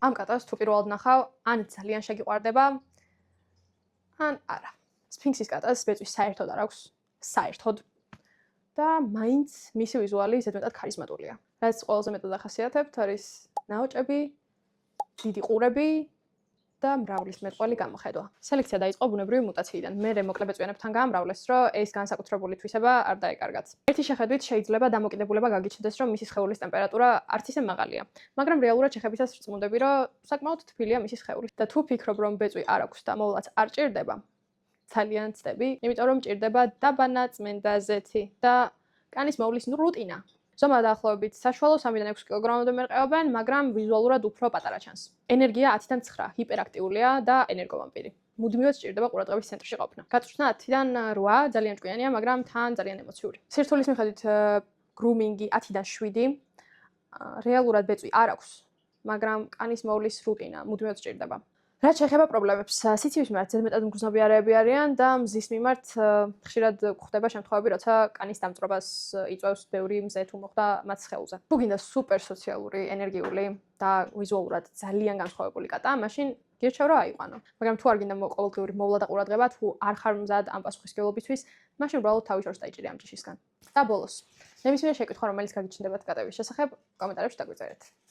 ამ კატას თუ პირველად ნახავ, ან ძალიან შეგიყვარდება, ან არა. სფინქსის კატას ბეწვის საერთოდ არ აქვს, საერთოდ. და მაინც მისი ვიზუალი ზედმეტად ქარიზმატულია. რაც ყველაზე მეტად ახასიათებთ არის ნაოჭები, დიდი ყურები და მრავლის მეტყველი გამოხედვა. სელექცია დაიწყო ბუნებრივი მუტაციიდან. მერე მოკლებეწვიანებთან გაამრავლეს, რომ ეს განსაკუთრებული თვისება არ დაეკარგათ. ერთი შეხედვით შეიძლება დამოკიდებულება გაგიჩნდეს, რომ მისი სხეულის ტემპერატურა არც ისე მაღალია, მაგრამ რეალურად შეხებისას რწმუნდები, რომ საკმაოდ თბილია მისი სხეული. და თუ ფიქრობ, რომ ბეწვი არ აქვს და მოვლაც არ ჭირდება, ძალიან ცდები, იმიტომ რომ ჭირდება დაბანა წმენდა ზეთი და კანის მოვლის რუტინა. ზომა დაახლოებით საშუალო 3-დან 6 კილოგრამამდე მერყეობენ, მაგრამ ვიზუალურად უფრო პატარა ჩანს. ენერგია 10-დან 9, ჰიპერაქტიულია და ენერგოვამპირი. მუდმივად სჭირდება ყურადღების ცენტრში ყოფნა. გაწვრთნა 10-დან 8 ძალიან ჭკვიანია, მაგრამ თან ძალიან ემოციური. სირთულის მიხედვით გრუმინგი 10-დან 7, რეალურად ბეწვი არ აქვს, მაგრამ კანის მოვლის რუტინა მუდმივად სჭირდება. რაც შეეხება პრობლემებს, სიცივის მიმართ ზედმეტად მგრძნობიარეები არიან და მზის მიმართ ხშირად გვხვდება შემთხვევები, როცა კანის დამწვრობას იწვევს ბევრი მზე თუ მოხდა მათ სხეულზე. თუ გინდა სუპერ სოციალური, ენერგიული და ვიზუალურად ძალიან განსხვავებული კატა, მაშინ გირჩევ რომ აიყვანო. მაგრამ თუ არ გინდა ყოველდღიური მოვლა და ყურადღება, თუ არ ხარ მზად ამ პასუხისმგებლობისთვის, მაშინ უბრალოდ თავის შორს დაიჭირი ამ ჯიშისგან. და ბოლოს, ნებისმიერ შეკითხვა, რომელიც გაგიჩნდებათ კატების შესახებ, კომენტარებში დაგვიწერეთ.